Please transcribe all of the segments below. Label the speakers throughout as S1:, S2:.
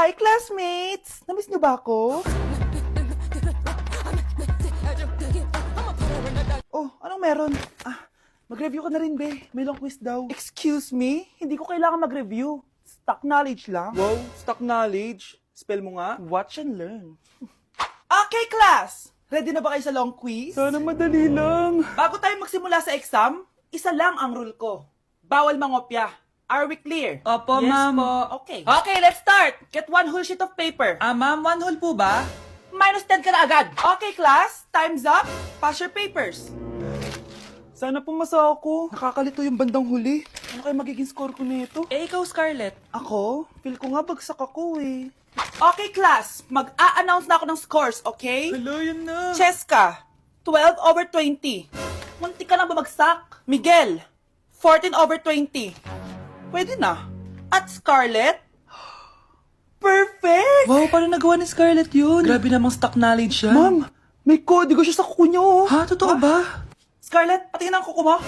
S1: Hi, classmates! Namiss niyo ba ako? Oh, anong meron? Mag-review ka na rin, be. May long quiz daw. Excuse me? Hindi ko kailangan mag-review. Stock knowledge lang. Wow, stock knowledge. Spell mo nga. Watch and learn. Okay, class! Ready na ba kayo sa long quiz? Sana madali lang. Bago tayo magsimula sa exam, isa lang ang rule ko. Bawal mangopya. Are we clear?
S2: Opo,
S1: Yes
S2: ma'am.
S1: po. Okay. Okay, let's start. Get one whole sheet of paper.
S2: Ma'am, 1 whole po ba?
S1: Minus 10 ka na agad. Okay, class. Time's up. Pass your papers. Sana pumasa ako. Nakakalito yung bandang huli. Ano kaya magiging score ko nito?
S2: Ikaw, Scarlett.
S1: Ako? Feel ko nga bagsak ako eh. Okay, class. Mag-a-announce na ako ng scores, okay?
S2: Hello, yun na.
S1: Cheska, 12/20. Munti ka lang bumagsak. Miguel, 14/20. Pwede na. At Scarlett, perfect!
S2: Wow, paano nagawa ni Scarlett yun? Grabe namang stock knowledge yan.
S1: Ma'am, may kodigo siya sa kuko niyo. Oh.
S2: Ha? Totoo ba?
S1: Scarlett, patingin ang kuko mo.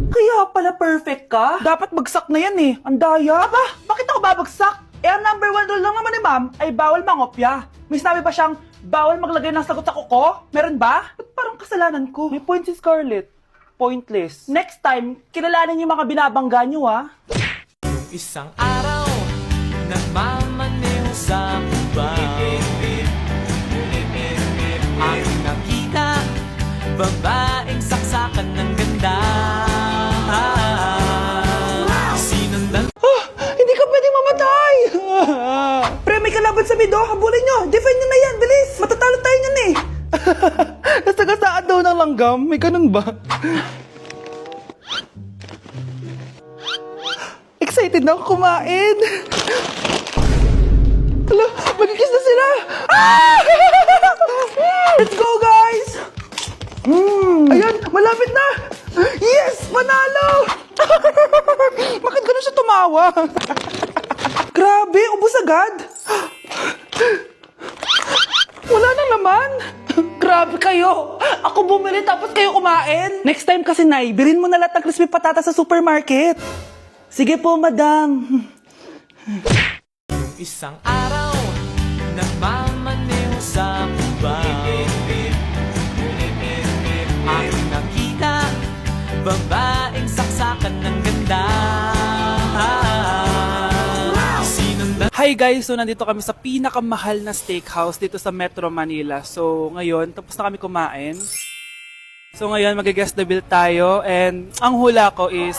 S1: Kaya pala perfect ka? Dapat bagsak na yan eh. Ang daya. Aba, bakit ako babagsak? Ang number 1 rule lang naman ni ma'am ay bawal mangopya. May sinabi ba siyang bawal maglagay ng sagot sa kuko? Meron ba? Ba't parang kasalanan ko? May point si Scarlett. Pointless. Next time, kilalanin yung mga binabangga niyo ah.
S3: Isang araw, nagmamaneho sa kubang ang nakita, babaeng saksakan ng ganda. Sinundan
S1: Hindi ka pwedeng mamatay! Pre, may kalaban sa mido. Habulin nyo. Defend nyo na yan. Bilis. Matatalo tayo nyan eh. Nasagasaan daw ng langgam. May ganun ba? Excited na ako kumain. Hala, magkikis na sila. Ah! Let's go, guys! Ayan, malapit na! Yes! Panalo! Bakit ganun siya tumawa? Grabe, ubos agad! Wala na naman! Grabe kayo! Ako bumili tapos kayo kumain! Next time kasi, Nay, bilhin mo na lahat ng crispy patata sa supermarket! Sige po, madam!
S3: isang araw, nagmamaneho sa kubang ang nakita, babaeng saksakan ng ganda. Sinundan
S1: Hi guys! So nandito kami sa pinakamahal na steakhouse dito sa Metro Manila. So ngayon, tapos na kami kumain. So ngayon, mag-guess the bill tayo. And ang hula ko is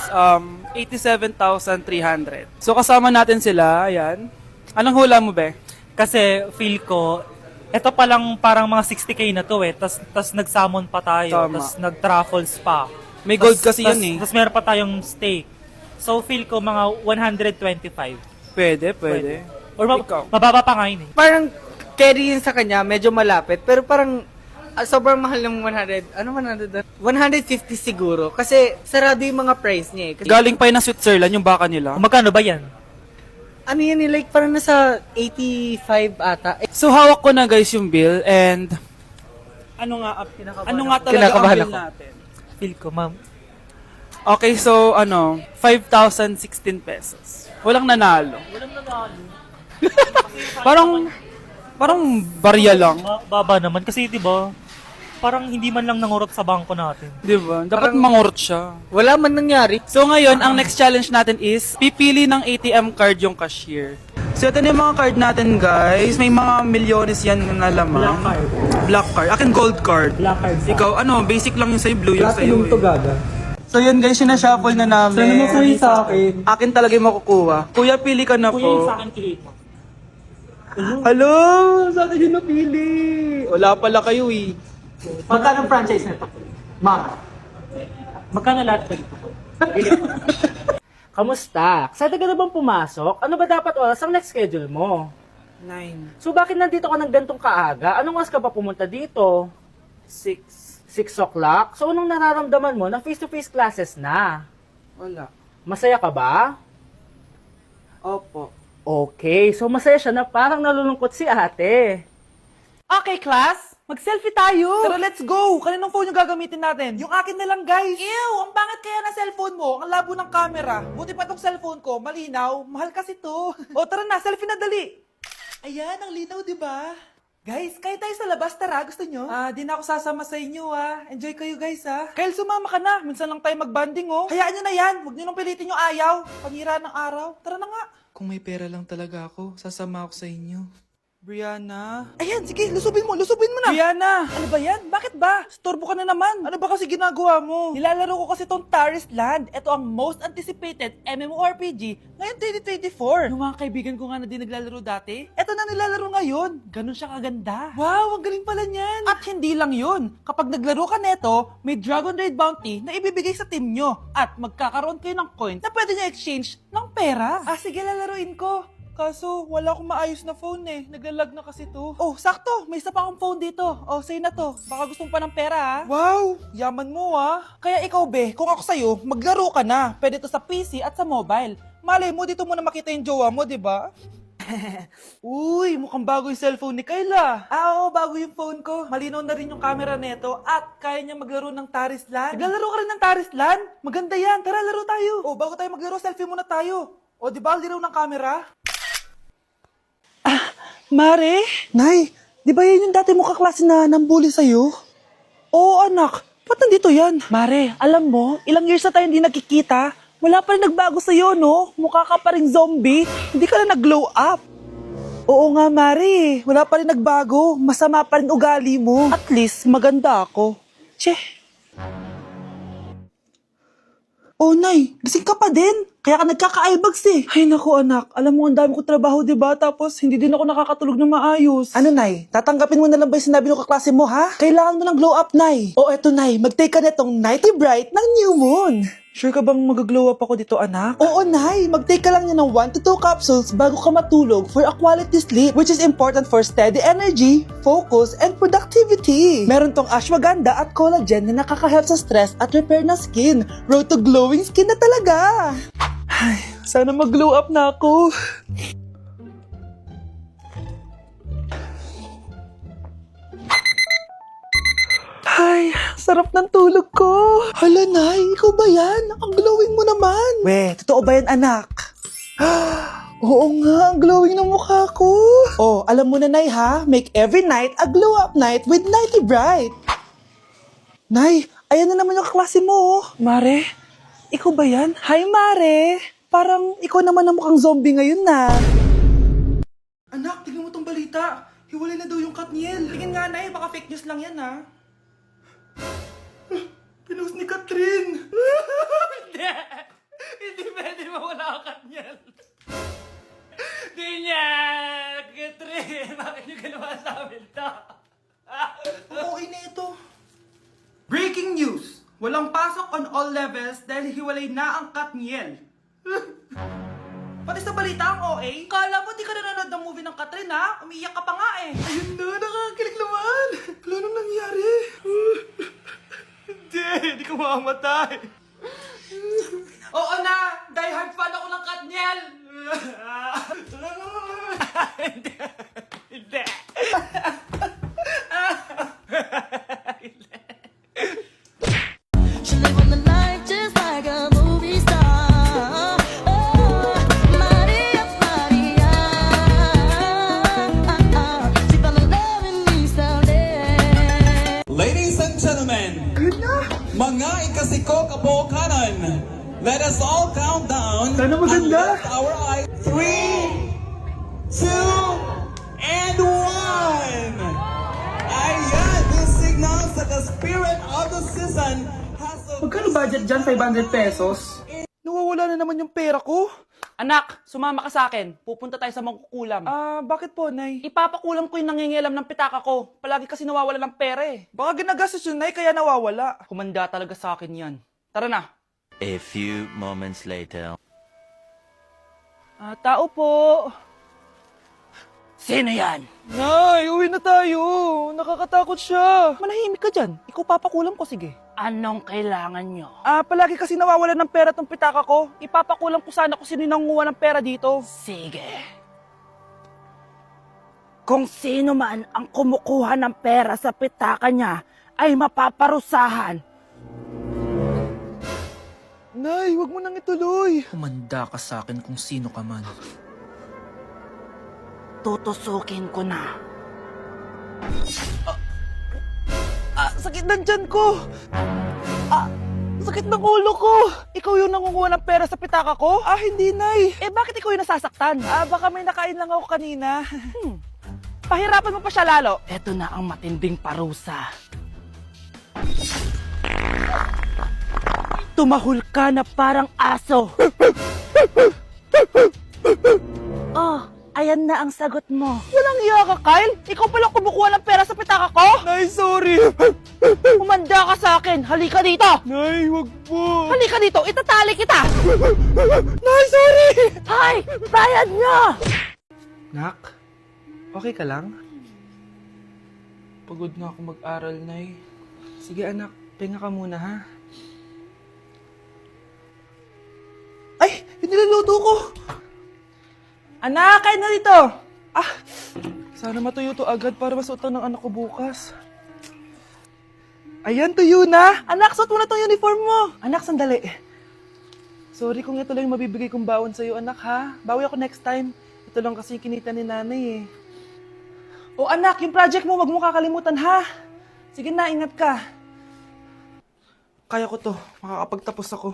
S1: 87,300. So kasama natin sila. Ayan. Anong hula mo, be?
S4: Kasi feel ko, eto pa lang parang mga 60k na to eh. Tas nag-salmon pa tayo.
S1: Tama.
S4: Tas nag-truffles pa.
S1: May gold kasi yan eh.
S4: Tas meron pa tayong steak. So feel ko mga 125.
S1: Pwede.
S4: Or
S1: Ikaw?
S4: mababa pa nga yun eh.
S2: Parang carry yun sa kanya, medyo malapit. Pero parang sobrang mahal ng 100. Ano 100? 150 siguro. Kasi sarado yung mga price niya eh. Kasi,
S1: Galing pa yun ng Switzerland yung baka nila.
S4: Magkano ba yan?
S2: ano yan eh, like parang nasa 85 ata.
S1: So hawak ko na guys yung bill and ano nga talaga ang
S2: Kinakabahan
S1: bill
S2: ako.
S1: natin?
S4: Feel ko, ma'am.
S1: Okay, so 5,016 pesos. Walang nanalo. Parang barya lang.
S4: Baba naman. Kasi di ba parang hindi man lang nangurot sa bangko natin.
S1: Di ba? Dapat mangurot siya.
S2: Wala man nangyari.
S1: So ngayon, ang next challenge natin is pipili ng ATM card yung cashier. So ito na yung mga card natin guys. May mga milyones yan na laman. Black card. Akin gold card.
S4: Black card.
S1: Ikaw, basic lang yung sa'yo, blue yung sa'yo. So yun guys, sinashuffle na namin.
S4: Sana makuha sa akin.
S1: Akin talaga yung makukuha. Kuya, pili ka na
S4: Kuya yung
S1: po.
S4: sa akin kilit mo.
S1: Hello! Sa akin yung napili. Wala pala kayo eh.
S4: Magkano ang franchise nito? Ma'am. Magkano lahat ba?
S5: Kamusta? Excited ka na bang pumasok? Ano ba dapat oras ang next schedule mo?
S1: 9,
S5: So bakit nandito ka ng gantong kaaga? Anong oras ka pa pumunta dito?
S1: 6.
S5: 6 o'clock? So anong nararamdaman mo na face-to-face classes na?
S1: Wala.
S5: Masaya ka ba?
S1: Opo.
S5: Okay, so masaya siya na parang nalulungkot si ate.
S1: Okay, class. Mag-selfie tayo! Tara, let's go! Kaninong phone yung gagamitin natin? Yung akin na lang, guys! Ew! Ang pangit kaya na cellphone mo! Ang labo ng camera! Buti pa tong cellphone ko, malinaw. Mahal kasi to. O, tara na, selfie na dali! Ayan, ang linaw, di ba? Guys, kayo tayo sa labas, tara. Gusto nyo? Di na ako sasama sa inyo, Enjoy kayo, guys, Kyle, sumama ka na. Minsan lang tayo magbanding, oh. Hayaan nyo na yan. Huwag nyo nang pilitin yung ayaw. Panira ng araw. Tara na nga. Kung may pera lang talaga ako, sasama ako sa inyo. Brianna? Ayan, sige, lusubin mo na. Brianna! Ano ba yan? Bakit ba? Storbo ka na naman. Ano ba kasi ginagawa mo? Nilalaro ko kasi tong Taris Land. Ito ang most anticipated MMORPG ngayon 2024. Yung mga kaibigan ko nga na di naglalaro dati, ito na nilalaro ngayon. Ganun siya kaganda. Wow, ang galing pala niyan. At hindi lang yun. Kapag naglaro ka neto, may Dragon Raid Bounty na ibibigay sa team nyo. At magkakaroon kayo ng coin na pwede nyo exchange ng pera. Sige, lalaruin ko. Kaso, wala akong maayos na phone Naglalag na kasi to. Oh, sakto! May isa pa akong phone dito. Oh, sa'yo na to. Baka gusto mo pa ng pera, Wow! Yaman mo, Kaya ikaw, be, kung ako sa'yo, maglaro ka na. Pwede to sa PC at sa mobile. Malay mo, dito mo na makita yung jowa mo, di ba? Uy, mukhang bago yung cellphone ni Kayla. Oo, bago yung phone ko. Malinaw na rin yung camera neto at kaya niya maglaro ng Taris Land. Naglalaro ka rin ng Taris Land? Maganda yan. Tara, laro tayo. Oh, bago tayo maglaro, selfie muna tayo. O, di ba, linaw ng camera? Mare? Nay, di ba yan yung dati mo kaklase na nambuli sa'yo? Oo, anak. Ba't nandito yan? Mare, alam mo, ilang years na tayo hindi nagkikita. Wala pa rin nagbago sa'yo, no? Mukha ka pa rin zombie. Hindi ka na nag-glow up. Oo nga, Mare. Wala pa rin nagbago. Masama pa rin ugali mo. At least, maganda ako. Che. Oh, Nay, gising ka pa din. Kaya ka nagkaka-eyebags Ay, naku anak. Alam mo, ang dami ko trabaho, diba? Tapos, hindi din ako nakakatulog na maayos. Ano, Nay? Tatanggapin mo na lang ba yung sinabi ng kaklase mo, ha? Kailangan mo ng glow up, Nay. O, eto, Nay. Mag-take ka netong Nighty Bright ng New Moon. Sure ka bang mag-glow up ako dito, anak? Oo, Nay. Mag-take ka lang niya ng 1 to 2 capsules bago ka matulog for a quality sleep, which is important for steady energy, focus, and productivity. Meron tong ashwagandha at collagen na nakaka-help sa stress at repair na skin. Road to glowing skin na talaga. Ay, sana mag-glow up na ako. Ay, sarap ng tulog ko. Hala, Nay, ikaw ba yan? Ang glowing mo naman. We, totoo ba yan, anak? Oo nga, ang glowing ng mukha ko. Oh, alam mo na, Nay, ha? Make every night a glow-up night with Nighty Bright. Nay, ayan na naman yung klase mo. Mare, ikaw ba yan? Hi, Mare. Parang ikaw naman ang mukhang zombie ngayon na. Anak, tingnan mo tong balita. Hiwalay na daw yung Katniel. Tingin nga, Nay, baka fake news lang yan, ha? Pinost ni Catherine!
S4: Hindi! Hindi pwede mawala ang Katniel. Hindi niya! Catherine! Bakit niyo ginawa sa amin to?
S1: Okay na ito. Breaking news! Walang pasok on all levels dahil hiwalay na ang Katniel. Pati sa balita ang OA, kala mo di ka nanonood ng movie ng Catherine, ha? Umiiyak ka pa nga Ayun na, nakakakilig naman. Wala nang nangyari. Hindi ka mamamatay. Oo na, die hard fan ako ng Katniel.
S4: Hindi! Hindi!
S6: She live on the life just like a movie star. Oh, Maria, Maria. She fell in love with me someday.
S3: Ladies and gentlemen, mga ikasiko kabukanan, let us all count down.
S1: Sana maganda.
S3: And lift our eyes. 3, 2, and 1. Ayan, this signals that the spirit of the season has a...
S5: Magkano budget dyan? 500 pesos?
S1: Nawawala na naman yung pera ko. Anak, sumama ka sa akin. Pupunta tayo sa mangkukulam. Bakit po, Nay? Ipapakulam ko yung nangingialam ng pitaka ko. Palagi kasi nawawala ng pera Baka ginagastos yun, Nay, kaya nawawala. Humanda talaga sa akin yan. Tara na.
S7: A few moments later.
S1: Tao po. Sino yan? Nay, uwi na tayo. Nakakatakot siya. Manahimik ka dyan. Ikaw papakulam ko, sige. Anong kailangan nyo? Palagi kasi nawawala ng pera tong pitaka ko. Ipapakulam ko sana kung sino nanguha ng pera dito. Sige.
S5: Kung sino man ang kumukuha ng pera sa pitaka niya ay mapaparusahan.
S1: Nay, wag mo nang ituloy.
S4: Humanda ka sa akin kung sino ka man.
S5: Tutusukin ko na.
S1: Sakit ng tiyan ko. Sakit ng ulo ko. Ikaw yung nangunguha ng pera sa pitaka ko? Hindi, Nay. Bakit ikaw yung nasasaktan? Baka may nakain lang ako kanina. Pahirapan mo pa siya lalo.
S5: Eto na ang matinding parusa. Tumahol ka na parang aso. Oh, ayan na ang sagot mo.
S1: Walang iya ka, Kyle. Ikaw pala kumukuha ng pera sa pitaka ko? Nay, sorry.
S5: Umanda ka sa akin. Halika dito.
S1: Nay, wag po.
S5: Halika dito. Itatali kita.
S1: Nay, sorry.
S5: Hay! Bayad niyo!
S1: Nak, okay ka lang? Pagod na ako mag-aral, Nay. Sige anak, pahinga ka muna ha. Ay! Yung niluluto ko! Anak, kain na dito! Sana matuyo to agad para masuotan ng anak ko bukas. Ayan, tuyo na! Anak, suot mo na tong uniform mo! Anak, sandali. Sorry kung ito lang yung mabibigay kong baon sa'yo, anak ha. Bawi ako next time. Ito lang kasi yung kinita ni nanay eh. O anak, yung project mo, wag mo kakalimutan ha. Sige na, ingat ka. Kaya ko to, makakapagtapos ako.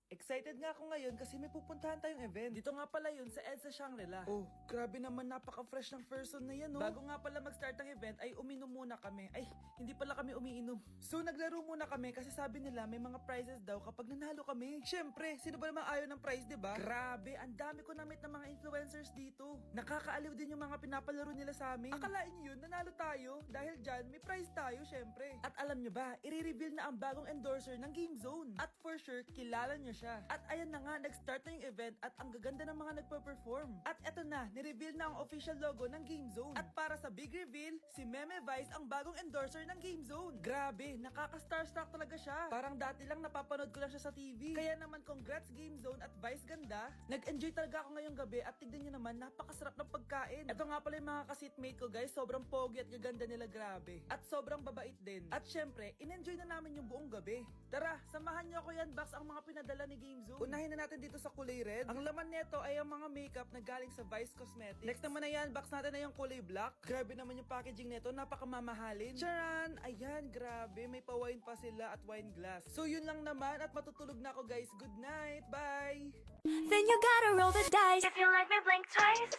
S1: Excited nga ako ngayon kasi may pupuntahan tayong event. Dito nga pala yun sa EDSA Shangri-La. Oh, grabe naman, napaka-fresh ng person na yan, oh. Bago nga pala mag-start ang event ay uminom muna kami. Ay, hindi pala kami umiinom. So naglaro muna kami kasi sabi nila may mga prizes daw kapag nanalo kami. Syempre, sino ba namang ayaw ng prize, diba? Grabe, ang dami ko na-meet ng mga influencers dito. Nakakaaliw din yung mga pinapalaro nila sa amin. Akalain nyo yun, nanalo tayo dahil dyan may prize tayo, syempre. At alam nyo ba, i-reveal na ang bagong endorser ng Game Zone. At for sure, kilala nyo siya. At ayan na nga, nag-start na yung event at ang gaganda ng mga nagpa-perform. At eto na, nireveal na ang official logo ng Game Zone. At para sa big reveal, si Meme Vice ang bagong endorser ng Game Zone. Grabe, nakaka-starstruck talaga siya. Parang dati lang napapanood ko lang siya sa TV. Kaya naman congrats Game Zone at Vice ganda. Nag-enjoy talaga ako ngayong gabi at tignan nyo naman, napakasarap ng pagkain. Eto nga pala yung mga ka-seatmate ko guys, sobrang pogi at gaganda nila, grabe. At sobrang babait din. At syempre, in-enjoy na namin yung buong gabi. Tara, samahan nyo ako yan, Bax, ang mga pinadala ni Game Zone. Unahin na natin dito sa kulay red. Ang laman nito ay ang mga makeup na galing sa Vice Cosmetics. Next naman na yan, box natin na yung kulay black. Grabe naman yung packaging nito, napakamamahalin. Charan! Ayan, grabe, may pa-wine pa sila at wine glass. So yun lang naman at matutulog na ako guys. Good night, bye!
S6: Then you gotta roll the dice. If you like me, blink twice.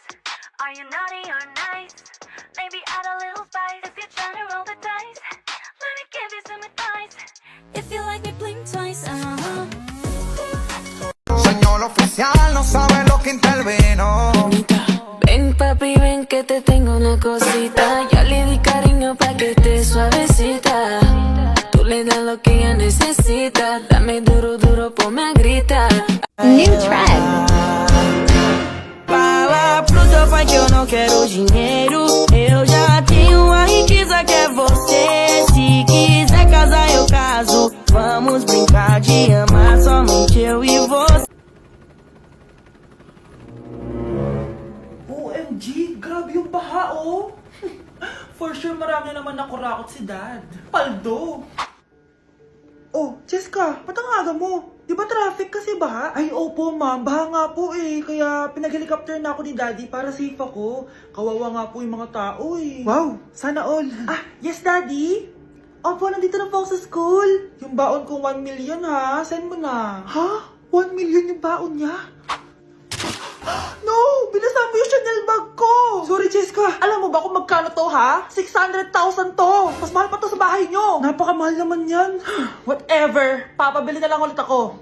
S6: Are you naughty or nice? Maybe add a little spice. If you're trying to roll the dice, let me give you some advice. If you like me, blink twice.
S8: Señor oficial, no sabe lo que intervino.
S6: Ven papi, ven que te tengo una cosita. Ya le di cariño pa' que esté suavecita. Tú le das lo que ella necesita. Dame duro, duro, ponme a gritar.
S9: New track.
S6: Fala pro teu pai que eu não quero dinheiro. Eu já tenho a riqueza que é você. Se quiser casar, eu caso. Vamos brincar de amar somente eu e você.
S1: OMG, grabe yung baha, oh. For sure, marami naman nakurakot si Dad. Paldo! Oh, Jessica, ba't ang aga mo? Di ba traffic kasi baha? Ay, opo ma'am, baha nga po eh. Kaya pinag-helicopter na ako ni Daddy para safe ako. Kawawa nga po yung mga tao eh. Wow, sana all. Yes Daddy? Opo, nandito na po ako sa school. Yung baon kong 1 million ha, send mo na. Ha? 1 million yung baon niya? No! Binasa mo yung Chanel bag ko! Sorry, Jessica. Alam mo ba kung magkano to, ha? 600,000 to! Mas mahal pa to sa bahay nyo! Napakamahal naman yan. Whatever. Papabili na lang ulit ako.